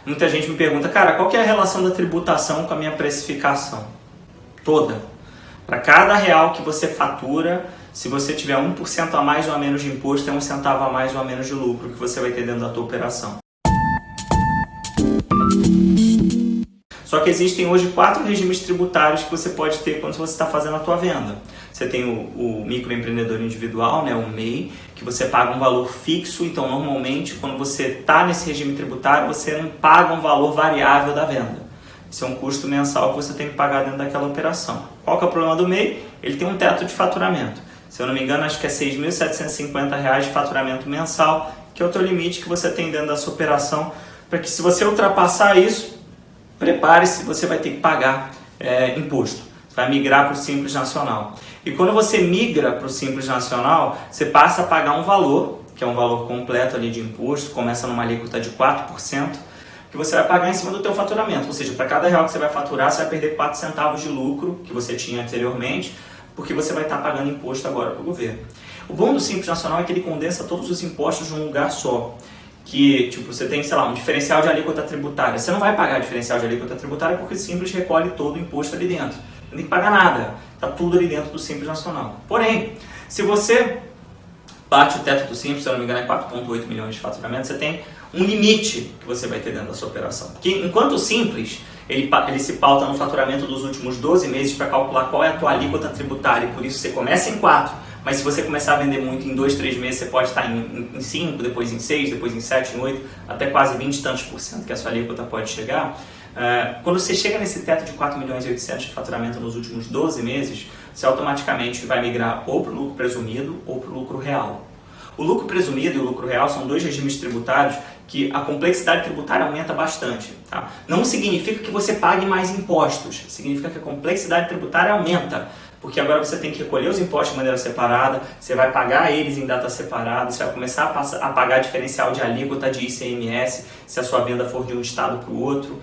Muita gente me pergunta, cara, qual que é a relação da tributação com a minha precificação? Toda. Para cada real que você fatura, se você tiver 1% a mais ou a menos de imposto, é 1 centavo a mais ou a menos de lucro que você vai ter dentro da tua operação. Só que existem hoje 4 regimes tributários que você pode ter quando você está fazendo a tua venda. Você tem o microempreendedor individual, né, o MEI, que você paga um valor fixo. Então, normalmente, quando você está nesse regime tributário, você não paga um valor variável da venda. Isso é um custo mensal que você tem que pagar dentro daquela operação. Qual que é o problema do MEI? Ele tem um teto de faturamento. Se eu não me engano, acho que é R$ 6.750 de faturamento mensal, que é o teu limite que você tem dentro da sua operação, para que se você ultrapassar isso, prepare-se, você vai ter que pagar imposto. Você vai migrar para o Simples Nacional. E quando você migra para o Simples Nacional, você passa a pagar um valor, que é um valor completo ali de imposto, começa numa alíquota de 4%, que você vai pagar em cima do teu faturamento. Ou seja, para cada real que você vai faturar, você vai perder 4 centavos de lucro que você tinha anteriormente, porque você vai estar pagando imposto agora para o governo. O bom do Simples Nacional é que ele condensa todos os impostos num lugar só. Que, tipo, você tem, sei lá, um diferencial de alíquota tributária. Você não vai pagar diferencial de alíquota tributária porque o Simples recolhe todo o imposto ali dentro. Não tem que pagar nada. Está tudo ali dentro do Simples Nacional. Porém, se você bate o teto do Simples, se eu não me engano é 4,8 milhões de faturamento, você tem um limite que você vai ter dentro da sua operação. Porque enquanto o Simples, ele se pauta no faturamento dos últimos 12 meses para calcular qual é a tua alíquota tributária. E por isso você começa em 4. Mas se você começar a vender muito em 2, 3 meses, você pode estar em 5, depois em 6, depois em 7, em 8, até quase 20 e tantos por cento que a sua alíquota pode chegar. Quando você chega nesse teto de 4 milhões e 800 de faturamento nos últimos 12 meses, você automaticamente vai migrar ou para o lucro presumido ou para o lucro real. O lucro presumido e o lucro real são 2 regimes tributários que a complexidade tributária aumenta bastante. Tá? Não significa que você pague mais impostos, significa que a complexidade tributária aumenta. Porque agora você tem que recolher os impostos de maneira separada, você vai pagar eles em data separada, você vai começar a pagar diferencial de alíquota de ICMS, se a sua venda for de um estado para o outro.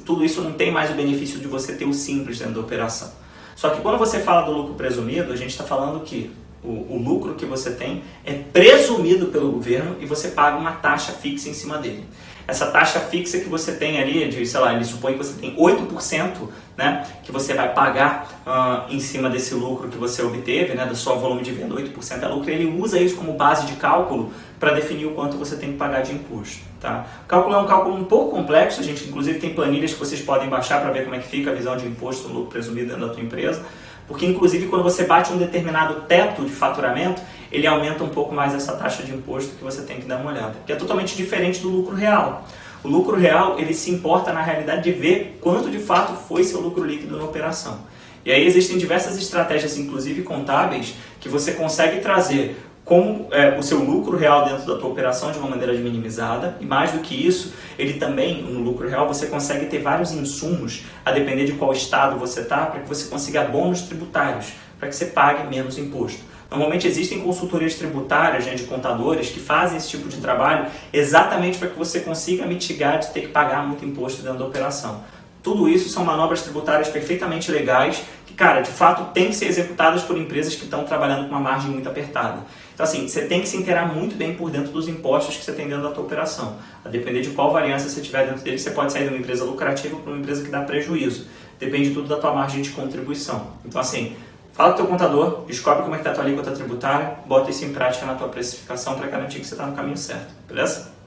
Tudo isso não tem mais o benefício de você ter o Simples dentro da operação. Só que quando você fala do lucro presumido, a gente está falando que o lucro que você tem é presumido pelo governo e você paga uma taxa fixa em cima dele. Essa taxa fixa que você tem ali, sei lá, ele supõe que você tem 8%, né, que você vai pagar em cima desse lucro que você obteve, né, do seu volume de venda, 8% é lucro, ele usa isso como base de cálculo para definir o quanto você tem que pagar de imposto. Tá? O cálculo é um cálculo um pouco complexo, a gente inclusive tem planilhas que vocês podem baixar para ver como é que fica a visão de imposto no lucro presumido dentro da tua empresa, porque inclusive quando você bate um determinado teto de faturamento, ele aumenta um pouco mais essa taxa de imposto que você tem que dar uma olhada, que é totalmente diferente do lucro real. O lucro real, ele se importa na realidade de ver quanto de fato foi seu lucro líquido na operação. E aí existem diversas estratégias, inclusive contábeis, que você consegue trazer como o seu lucro real dentro da tua operação de uma maneira minimizada, e mais do que isso, ele também, no lucro real, você consegue ter vários insumos, a depender de qual estado você está, para que você consiga bônus tributários, para que você pague menos imposto. Normalmente existem consultorias tributárias, de contadores, que fazem esse tipo de trabalho exatamente para que você consiga mitigar de ter que pagar muito imposto dentro da operação. Tudo isso são manobras tributárias perfeitamente legais, que, cara, de fato, têm que ser executadas por empresas que estão trabalhando com uma margem muito apertada. Então, assim, você tem que se inteirar muito bem por dentro dos impostos que você tem dentro da tua operação. A depender de qual variância você tiver dentro dele, você pode sair de uma empresa lucrativa para uma empresa que dá prejuízo. Depende tudo da tua margem de contribuição. Então, assim, fala com o teu contador, descobre como é que está a tua alíquota tributária, bota isso em prática na tua precificação para garantir que você está no caminho certo, beleza?